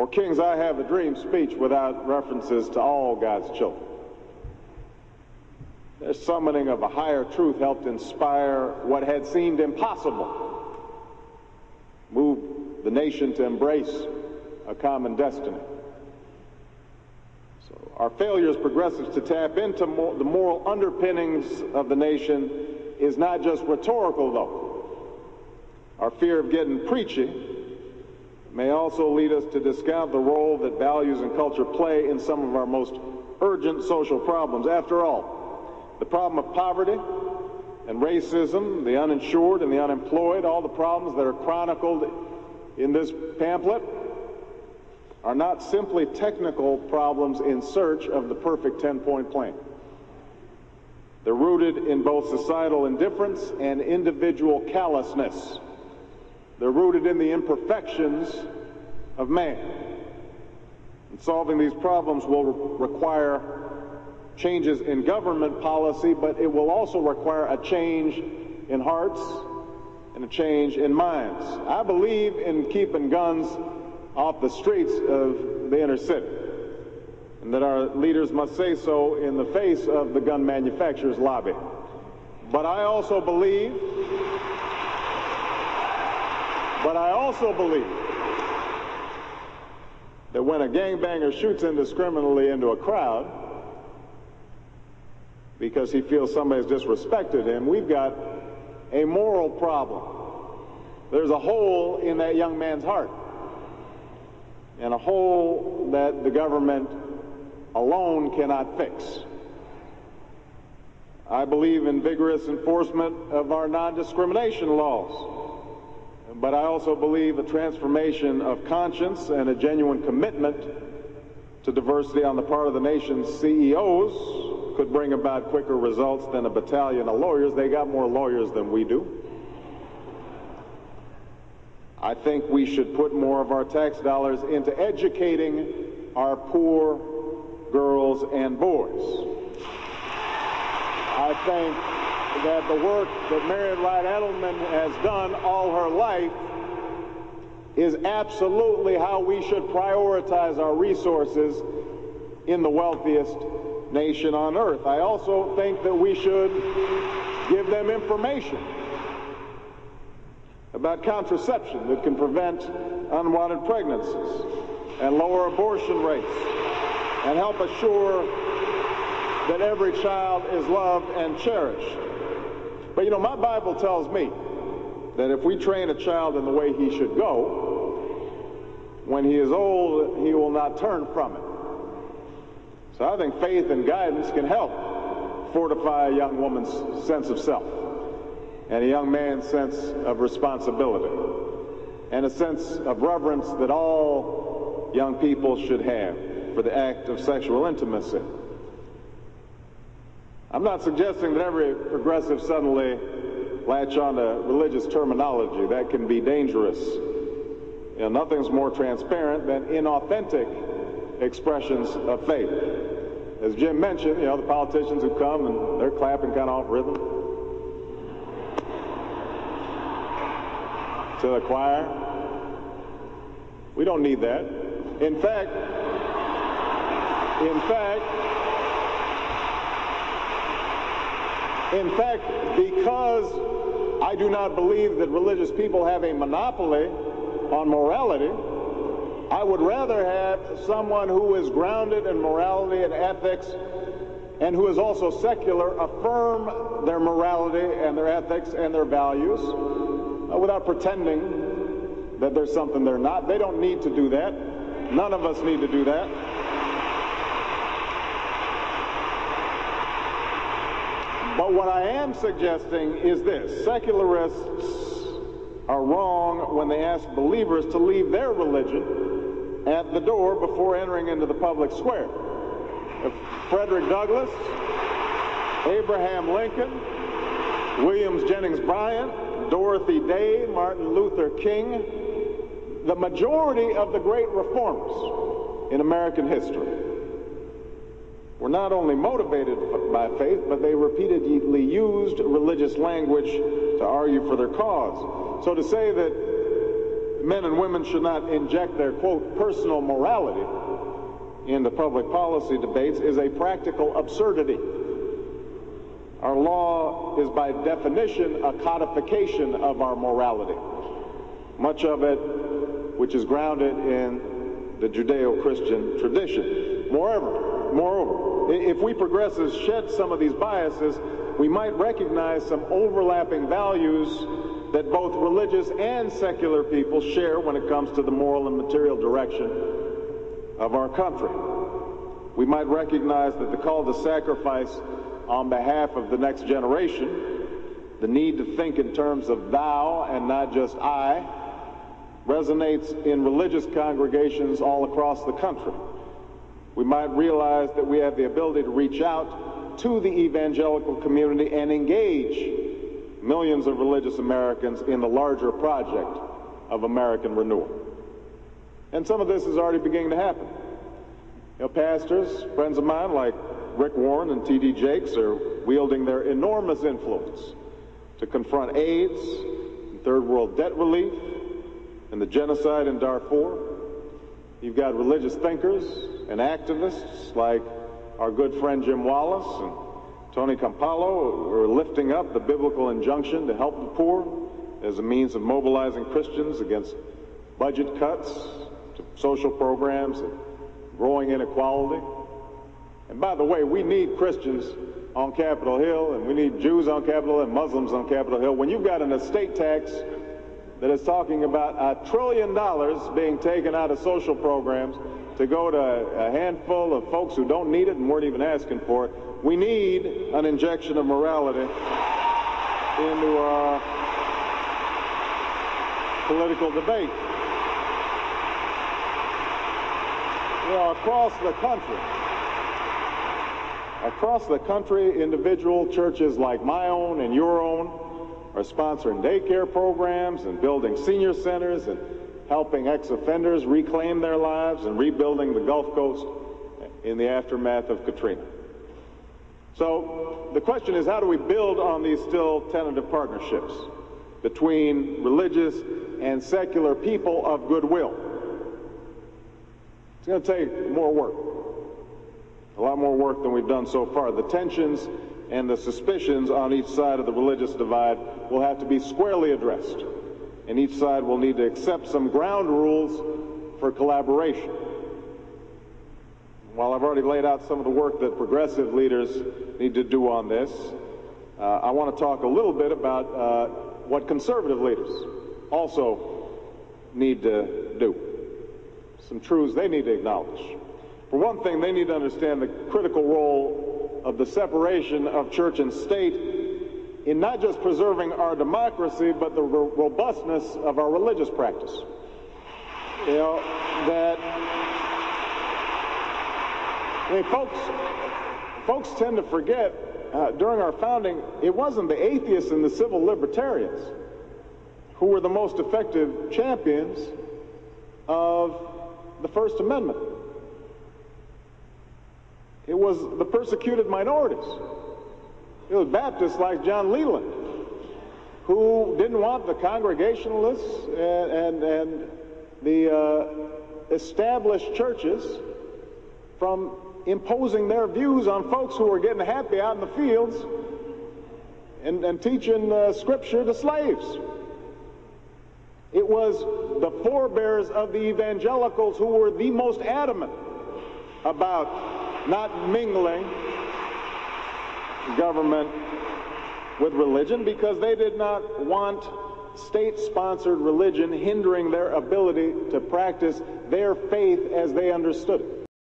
or King's I Have a Dream speech without references to all God's children. Their summoning of a higher truth helped inspire what had seemed impossible, move the nation to embrace a common destiny. So our failure as progressives to tap into the moral underpinnings of the nation is not just rhetorical, though. Our fear of getting preachy may also lead us to discount the role that values and culture play in some of our most urgent social problems. After all, the problem of poverty and racism, the uninsured and the unemployed, all the problems that are chronicled in this pamphlet are not simply technical problems in search of the perfect 10-point plan. They're rooted in both societal indifference and individual callousness. They're rooted in the imperfections of man. And solving these problems will require changes in government policy, but it will also require a change in hearts and a change in minds. I believe in keeping guns off the streets of the inner city, and that our leaders must say so in the face of the gun manufacturers' lobby. But I also believe that when a gangbanger shoots indiscriminately into a crowd because he feels somebody's disrespected him, we've got a moral problem. There's a hole in that young man's heart, and a hole that the government alone cannot fix. I believe in vigorous enforcement of our non-discrimination laws, but I also believe a transformation of conscience and a genuine commitment to diversity on the part of the nation's CEOs could bring about quicker results than a battalion of lawyers. They got more lawyers than we do. I think we should put more of our tax dollars into educating our poor girls and boys. I think that the work that Marian Wright Edelman has done all her life is absolutely how we should prioritize our resources in the wealthiest nation on earth. I also think that we should give them information about contraception that can prevent unwanted pregnancies and lower abortion rates and help assure that every child is loved and cherished. But you know, my Bible tells me that if we train a child in the way he should go, when he is old, he will not turn from it. So I think faith and guidance can help fortify a young woman's sense of self and a young man's sense of responsibility and a sense of reverence that all young people should have for the act of sexual intimacy. I'm not suggesting that every progressive suddenly latch on to religious terminology. That can be dangerous. You know, nothing's more transparent than inauthentic expressions of faith. As Jim mentioned, you know, the politicians who come and they're clapping kind of off rhythm to the choir. We don't need that. In fact, because I do not believe that religious people have a monopoly on morality, I would rather have someone who is grounded in morality and ethics and who is also secular affirm their morality and their ethics and their values without pretending that there's something they're not. They don't need to do that. None of us need to do that. But what I am suggesting is this: secularists are wrong when they ask believers to leave their religion at the door before entering into the public square. If Frederick Douglass, Abraham Lincoln, Williams Jennings Bryan, Dorothy Day, Martin Luther King, the majority of the great reformers in American history were not only motivated by faith, but they repeatedly used religious language to argue for their cause. So to say that men and women should not inject their, quote, personal morality into public policy debates is a practical absurdity. Our law is by definition a codification of our morality, much of it which is grounded in the Judeo-Christian tradition. Moreover, if we progressives shed some of these biases, we might recognize some overlapping values that both religious and secular people share when it comes to the moral and material direction of our country. We might recognize that the call to sacrifice on behalf of the next generation, the need to think in terms of thou and not just I, resonates in religious congregations all across the country. We might realize that we have the ability to reach out to the evangelical community and engage millions of religious Americans in the larger project of American renewal. And some of this is already beginning to happen. You know, pastors, friends of mine like Rick Warren and T.D. Jakes are wielding their enormous influence to confront AIDS, and third world debt relief, and the genocide in Darfur. You've got religious thinkers and activists like our good friend Jim Wallace and Tony Campolo, who are lifting up the biblical injunction to help the poor as a means of mobilizing Christians against budget cuts to social programs and growing inequality. And by the way, we need Christians on Capitol Hill, and we need Jews on Capitol Hill and Muslims on Capitol Hill. When you've got an estate tax that is talking about $1 trillion being taken out of social programs to go to a handful of folks who don't need it and weren't even asking for it, we need an injection of morality into our political debate. You know, across the country, individual churches like my own and your own are sponsoring daycare programs and building senior centers and helping ex-offenders reclaim their lives and rebuilding the Gulf Coast in the aftermath of Katrina. So the question is, how do we build on these still tentative partnerships between religious and secular people of goodwill? It's going to take more work, a lot more work than we've done so far. The tensions and the suspicions on each side of the religious divide will have to be squarely addressed, and each side will need to accept some ground rules for collaboration. While I've already laid out some of the work that progressive leaders need to do on this, I want to talk a little bit about what conservative leaders also need to do. Some truths they need to acknowledge. For one thing, they need to understand the critical role of the separation of church and state in not just preserving our democracy, but the robustness of our religious practice. You know, that, I mean, folks tend to forget, during our founding, it wasn't the atheists and the civil libertarians who were the most effective champions of the First Amendment. It was the persecuted minorities. It was Baptists like John Leland who didn't want the Congregationalists and the established churches from imposing their views on folks who were getting happy out in the fields and teaching Scripture to slaves. It was the forebears of the evangelicals who were the most adamant about not mingling government with religion, because they did not want state-sponsored religion hindering their ability to practice their faith as they understood it.